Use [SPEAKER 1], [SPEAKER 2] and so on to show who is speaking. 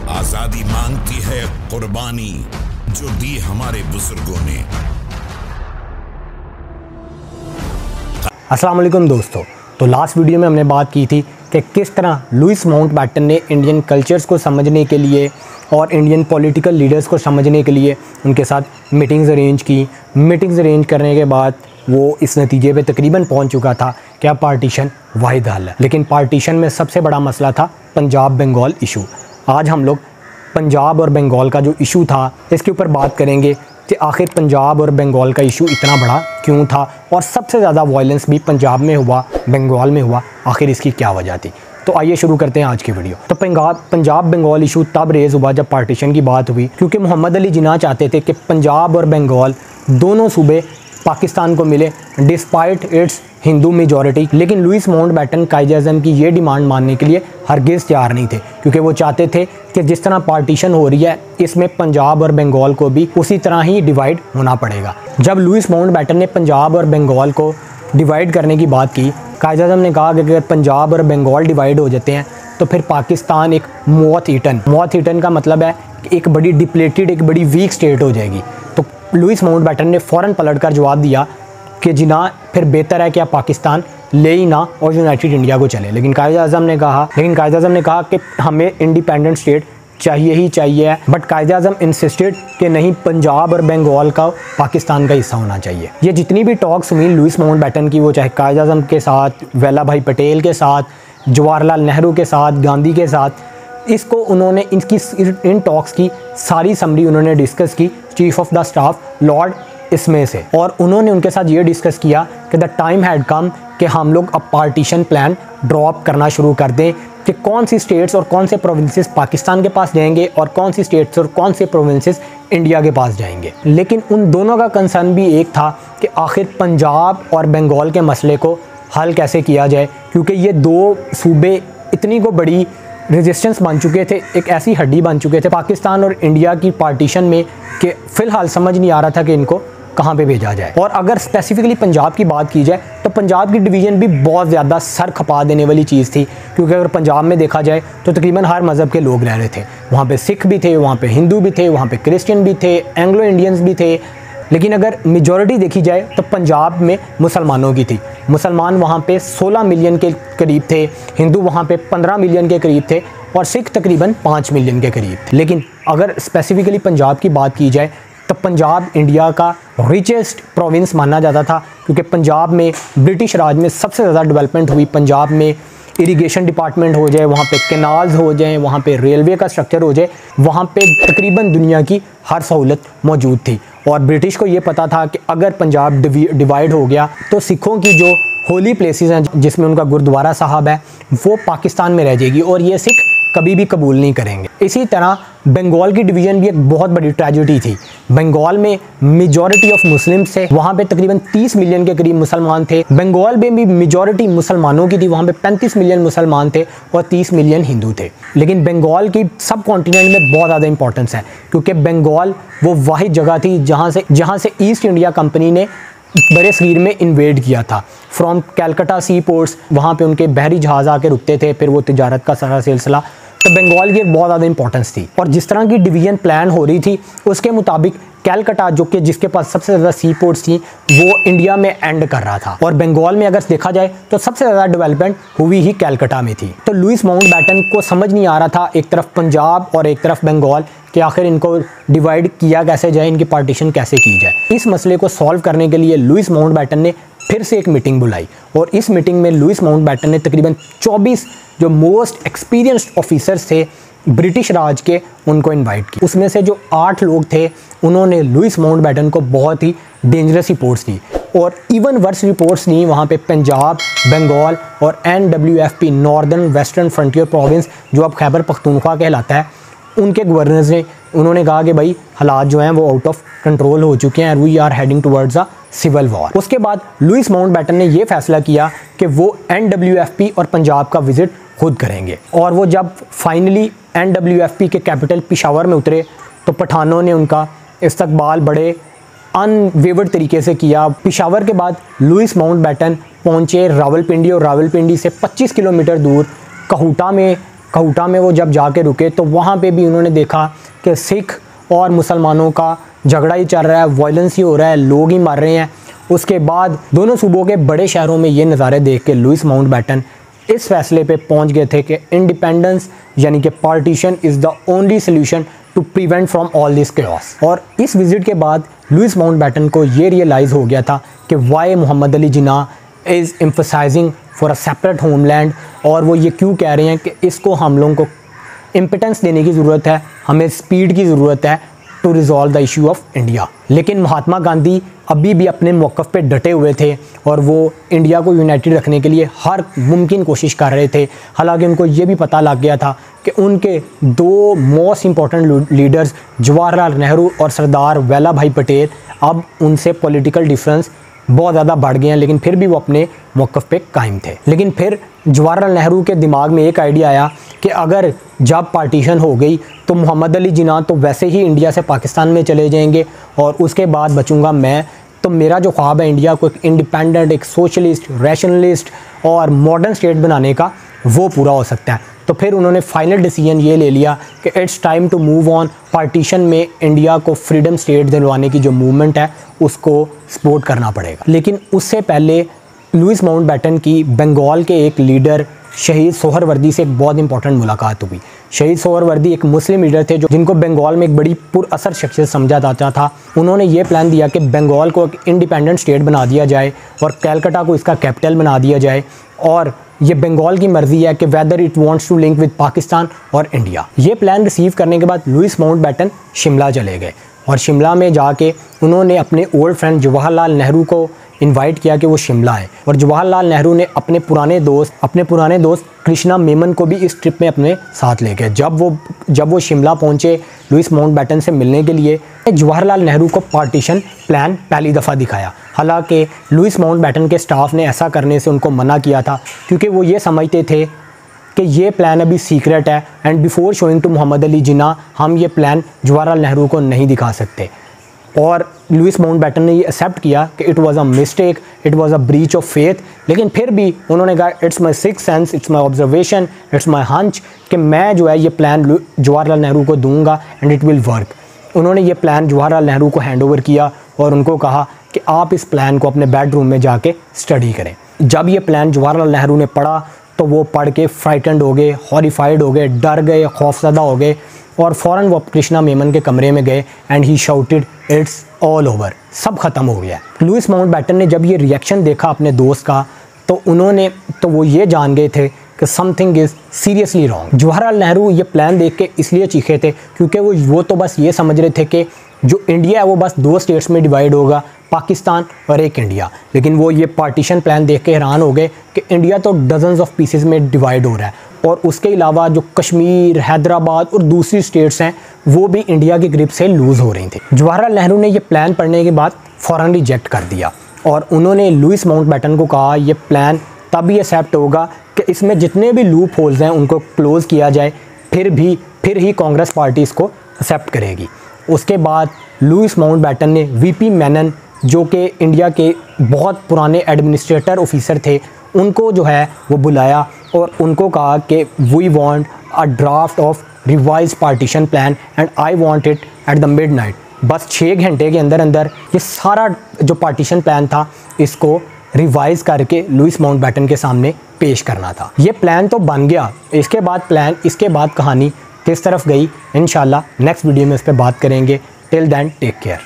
[SPEAKER 1] आजादी मांगती है कुर्बानी जो दी हमारे बुजुर्गों ने।
[SPEAKER 2] अस्सलाम वालेकुम दोस्तों, तो लास्ट वीडियो में हमने बात की थी कि किस तरह लुइस माउंटबेटन ने इंडियन कल्चर्स को समझने के लिए और इंडियन पॉलिटिकल लीडर्स को समझने के लिए उनके साथ मीटिंग्स अरेंज की। मीटिंग्स अरेंज करने के बाद वो इस नतीजे पे तकरीबन पहुंच चुका था कि अब पार्टीशन वाहिद हल है। लेकिन पार्टीशन में सबसे बड़ा मसला था पंजाब बंगाल इशू। आज हम लोग पंजाब और बंगाल का जो इशू था इसके ऊपर बात करेंगे कि आखिर पंजाब और बंगाल का इशू इतना बड़ा क्यों था और सबसे ज़्यादा वायलेंस भी पंजाब में हुआ, बंगाल में हुआ। आखिर इसकी क्या वजह थी? तो आइए शुरू करते हैं आज की वीडियो। तो पंजाब बंगाल इशू तब रेज़ हुआ जब पार्टीशन की बात हुई, क्योंकि मोहम्मद अली जिन्ना चाहते थे कि पंजाब और बंगाल दोनों सूबे पाकिस्तान को मिले डिस्पाइट इट्स हिंदू मेजॉरिटी। लेकिन लुइस माउंटबेटन कायद-ए-आज़म की ये डिमांड मानने के लिए हरगिज़ तैयार नहीं थे, क्योंकि वो चाहते थे कि जिस तरह पार्टीशन हो रही है इसमें पंजाब और बंगाल को भी उसी तरह ही डिवाइड होना पड़ेगा। जब लुइस माउंटबेटन ने पंजाब और बंगाल को डिवाइड करने की बात की, कायद-ए-आज़म ने कहा कि अगर पंजाब और बंगाल डिवाइड हो जाते हैं तो फिर पाकिस्तान एक मौत ईटन का मतलब है कि एक बड़ी डिप्लेटेड, एक बड़ी वीक स्टेट हो जाएगी। तो लुइस माउंटबेटन ने फ़ौरन पलटकर जवाब दिया कि जी ना, फिर बेहतर है कि आप पाकिस्तान ले ही ना और यूनाइटेड इंडिया को चले। लेकिन कायद-ए-आज़म ने कहा कि हमें इंडिपेंडेंट स्टेट चाहिए ही चाहिए। बट कायद-ए-आज़म इंसिस्टेड कि नहीं, पंजाब और बंगाल का पाकिस्तान का हिस्सा होना चाहिए। ये जितनी भी टॉक्स हुई लुइस माउंटबेटन की, वो चाहे कायद-ए-आज़म के साथ, वल्लभ भाई पटेल के साथ, जवाहरलाल नेहरू के साथ, गांधी के साथ, इसको उन्होंने इन टॉक्स की सारी समरी उन्होंने डिस्कस की chief of the staff Lord इसमें से। और उन्होंने उनके साथ ये डिस्कस किया कि द टाइम हैड कम कि हम लोग अब पार्टीशन प्लान ड्रॉप करना शुरू कर दें कि कौन सी स्टेट्स और कौन से प्रोविंसेस पाकिस्तान के पास जाएंगे और कौन सी स्टेट्स और कौन से प्रोविंसेस इंडिया के पास जाएंगे। लेकिन उन दोनों का कंसर्न भी एक था कि आखिर पंजाब और बंगाल के मसले को हल कैसे किया जाए, क्योंकि ये दो सूबे इतनी को बड़ी रेजिस्टेंस बन चुके थे, एक ऐसी हड्डी बन चुके थे पाकिस्तान और इंडिया की पार्टीशन में कि फ़िलहाल समझ नहीं आ रहा था कि इनको कहाँ पे भेजा जाए। और अगर स्पेसिफिकली पंजाब की बात की जाए तो पंजाब की डिवीज़न भी बहुत ज़्यादा सर खपा देने वाली चीज़ थी, क्योंकि अगर पंजाब में देखा जाए तो तकरीबन हर मज़हब के लोग रह रहे थे। वहाँ पे सिख भी थे, वहाँ पे हिंदू भी थे, वहाँ पे क्रिश्चियन भी थे, एंग्लो इंडियंस भी थे। लेकिन अगर मेजॉरिटी देखी जाए तो पंजाब में मुसलमानों की थी। मुसलमान वहाँ पे 16 मिलियन के करीब थे, हिंदू वहाँ पे 15 मिलियन के करीब थे और सिख तकरीबन 5 मिलियन के करीब थे। लेकिन अगर स्पेसिफिकली पंजाब की बात की जाए तो पंजाब इंडिया का रिचेस्ट प्रोविंस माना जाता था, क्योंकि पंजाब में ब्रिटिश राज में सबसे ज़्यादा डेवलपमेंट हुई। पंजाब में इरिगेशन डिपार्टमेंट हो जाए, वहाँ पे कैनाल्स हो जाए, वहाँ पे रेलवे का स्ट्रक्चर हो जाए, वहाँ पे तकरीबन दुनिया की हर सहूलत मौजूद थी। और ब्रिटिश को ये पता था कि अगर पंजाब डिवाइड हो गया तो सिखों की जो होली प्लेसेस हैं, जिसमें उनका गुरुद्वारा साहब है, वो पाकिस्तान में रह जाएगी और ये सिख कभी भी कबूल नहीं करेंगे। इसी तरह बंगाल की डिवीज़न भी एक बहुत बड़ी ट्रेजेडी थी। बंगाल में मेजॉरिटी ऑफ मुस्लिम्स थे, वहाँ पे तकरीबन 30 मिलियन के करीब मुसलमान थे। बंगाल में भी मेजॉरिटी मुसलमानों की थी, वहाँ पे 35 मिलियन मुसलमान थे और 30 मिलियन हिंदू थे। लेकिन बंगाल की सब कॉन्टिनेंट में बहुत ज़्यादा इंपॉर्टेंस है, क्योंकि बंगाल वो वाहिद जगह थी जहाँ से ईस्ट इंडिया कंपनी ने बड़े सगीर में इन्वेड किया था। फ्रॉम कैलकाटा सी पोर्ट्स, वहाँ पे उनके बहरी जहाज़ आके रुकते थे, फिर वो तिजारत का सारा सिलसिला। तो बंगाल की एक बहुत ज़्यादा इंपॉर्टेंस थी। और जिस तरह की डिवीज़न प्लान हो रही थी उसके मुताबिक कैलकाटा, जो कि जिसके पास सबसे ज़्यादा सी पोर्ट्स थी, वो इंडिया में एंड कर रहा था। और बंगाल में अगर देखा जाए तो सबसे ज़्यादा डेवलपमेंट हुई ही कैलकाटा में थी। तो लुइस माउंटबेटन को समझ नहीं आ रहा था, एक तरफ पंजाब और एक तरफ बंगाल, कि आखिर इनको डिवाइड किया कैसे जाए, इनकी पार्टीशन कैसे की जाए। इस मसले को सॉल्व करने के लिए लुइस माउंटबेटन ने फिर से एक मीटिंग बुलाई और इस मीटिंग में लुइस माउंटबेटन ने तकरीबन 24 जो मोस्ट एक्सपीरियंस्ड ऑफिसर्स थे ब्रिटिश राज के, उनको इनवाइट किया। उसमें से जो 8 लोग थे उन्होंने लुइस माउंटबेटन को बहुत ही डेंजरस रिपोर्ट्स दी और इवन वर्स रिपोर्ट्स दी वहाँ पे पंजाब, बंगाल और NWFP northern western frontier province, जो अब खैबर पख्तूनख्वा कहलाता है, उनके गवर्नर्स ने उन्होंने कहा कि भाई हालात जो हैं वो आउट ऑफ कंट्रोल हो चुके हैं, we are heading towards a civil war. उसके बाद लुइस माउंटबेटन ने ये फैसला किया कि वो NWFP और पंजाब का विजिट खुद करेंगे। और वो जब फाइनली NWFP के कैपिटल पेशावर में उतरे तो पठानों ने उनका इस्तकबाल बड़े अनवेवर्ड तरीके से किया। पेशावर के बाद लुइस माउंटबेटन पहुंचे रावलपिंडी और रावलपिंडी से 25 किलोमीटर दूर कहूटा में कहूटा में वो जब जाके रुके तो वहाँ पे भी उन्होंने देखा कि सिख और मुसलमानों का झगड़ा ही चल रहा है, वायलेंस ही हो रहा है, लोग ही मर रहे हैं। उसके बाद दोनों सूबों के बड़े शहरों में ये नज़ारे देख के लुइस माउंटबेटन इस फैसले पे पहुंच गए थे कि इंडिपेंडेंस यानी कि partition is the only solution to prevent from all this chaos. और इस विज़िट के बाद लुइस माउंटबेटन को ये रियलाइज़ हो गया था कि why Mohammad Ali Jinnah is emphasizing for a separate homeland, और वो ये क्यों कह रहे हैं कि इसको हम लोगों को इम्पोर्टेंस देने की ज़रूरत है, हमें स्पीड की ज़रूरत है to resolve the issue of India. लेकिन महात्मा गांधी अभी भी अपने मौक़िफ़ पे डटे हुए थे और वो इंडिया को यूनाइटेड रखने के लिए हर मुमकिन कोशिश कर रहे थे। हालांकि उनको ये भी पता लग गया था कि उनके दो most important leaders Jawaharlal Nehru और सरदार वल्लभ भाई पटेल अब उनसे पॉलिटिकल डिफरेंस बहुत ज़्यादा बढ़ गए हैं, लेकिन फिर भी वो अपने मौक़िफ़ पे कायम थे। लेकिन फिर जवाहरलाल नेहरू के दिमाग में एक आइडिया आया कि अगर जब पार्टीशन हो गई तो मोहम्मद अली जिन्नाह तो वैसे ही इंडिया से पाकिस्तान में चले जाएंगे और उसके बाद बचूंगा मैं, तो मेरा जो ख्वाब है इंडिया को एक इंडिपेंडेंट, एक सोशलिस्ट, रैशनलिस्ट और मॉडर्न स्टेट बनाने का, वो पूरा हो सकता है। तो फिर उन्होंने फाइनल डिसीजन ये ले लिया कि it's time to move on. Partition में इंडिया को फ्रीडम स्टेट दिलवाने की जो मूवमेंट है उसको सपोर्ट करना पड़ेगा। लेकिन उससे पहले लुइस माउंटबेटन की बंगाल के एक लीडर शहीद सोहरवर्दी से एक बहुत इंपॉर्टेंट मुलाकात हुई। शहीद सोहरवर्दी एक मुस्लिम लीडर थे जिनको बंगाल में एक बड़ी पुरअसर शख्सियत समझा जाता था। उन्होंने ये प्लान दिया कि बंगाल को एक इंडिपेंडेंट स्टेट बना दिया जाए और कलकत्ता को इसका कैपिटल बना दिया जाए, और ये बंगाल की मर्ज़ी है कि whether it wants to link with Pakistan और इंडिया। ये प्लान रिसीव करने के बाद लुइस माउंटबेटन शिमला चले गए और शिमला में जाके उन्होंने अपने ओल्ड फ्रेंड जवाहरलाल नेहरू को इनवाइट किया कि वो शिमला आए, और जवाहरलाल नेहरू ने अपने पुराने दोस्त कृष्णा मेमन को भी इस ट्रिप में अपने साथ ले गए। जब वो शिमला पहुंचे लुइस माउंटबेटन से मिलने के लिए, जवाहरलाल नेहरू को पार्टीशन प्लान पहली दफ़ा दिखाया। हालांकि लुइस माउंटबेटन के स्टाफ ने ऐसा करने से उनको मना किया था क्योंकि वो ये समझते थे कि ये प्लान अभी सीक्रेट है and before showing to Mohammad Ali Jinnah हम ये प्लान जवाहरलाल नेहरू को नहीं दिखा सकते। और लुइस माउंटबेटन ने ये एक्सेप्ट किया कि it was a mistake, it was a breach of faith, लेकिन फिर भी उन्होंने कहा it's my sixth sense, it's my observation, it's my hunch कि मैं जो है ये प्लान जवाहरलाल नेहरू को दूंगा एंड इट विल वर्क। उन्होंने ये प्लान जवाहरलाल नेहरू को हैंड ओवर किया और उनको कहा कि आप इस प्लान को अपने बेडरूम में जाके स्टडी करें। जब ये प्लान जवाहरलाल नेहरू ने पढ़ा तो वो पढ़ के फ्राइटेंड हो गए, हॉरिफाइड हो गए, डर गए, खौफजदा हो गए और फ़ौरन वो कृष्णा मेमन के कमरे में गए and he shouted it's all over, सब ख़त्म हो गया। लुइस माउंटबेटन ने जब ये रिएक्शन देखा अपने दोस्त का तो वो ये जान गए थे कि something is seriously wrong. Jawaharlal Nehru ये प्लान देख के इसलिए चीखे थे क्योंकि वो तो बस ये समझ रहे थे कि जो इंडिया है वो बस दो स्टेट्स में डिवाइड होगा, पाकिस्तान और एक इंडिया। लेकिन वो ये पार्टीशन प्लान देख के हैरान हो गए कि इंडिया तो डजन्स ऑफ पीसेस में डिवाइड हो रहा है और उसके अलावा जो कश्मीर, हैदराबाद और दूसरी स्टेट्स हैं वो भी इंडिया की ग्रिप से लूज़ हो रही थी। जवाहरलाल नेहरू ने ये प्लान पढ़ने के बाद फ़ौरन रिजेक्ट कर दिया और उन्होंने लुइस माउंटबेटन को कहा ये प्लान तभी एक्सेप्ट होगा कि इसमें जितने भी लूप होल्स हैं उनको क्लोज़ किया जाए, फिर ही कांग्रेस पार्टी इसको एक्सेप्ट करेगी। उसके बाद लुइस माउंटबेटन ने वीपी मेनन जो कि इंडिया के बहुत पुराने एडमिनिस्ट्रेटर ऑफिसर थे उनको जो है वो बुलाया और उनको कहा कि we want a draft of revise partition plan and I want it at the midnight. बस 6 घंटे के अंदर ये सारा जो पार्टीशन प्लान था इसको रिवाइज़ करके लुइस माउंटबेटन के सामने पेश करना था। ये प्लान तो बन गया, इसके बाद कहानी किस तरफ गई इंशाल्लाह नेक्स्ट वीडियो में इस पर बात करेंगे। Till then take care.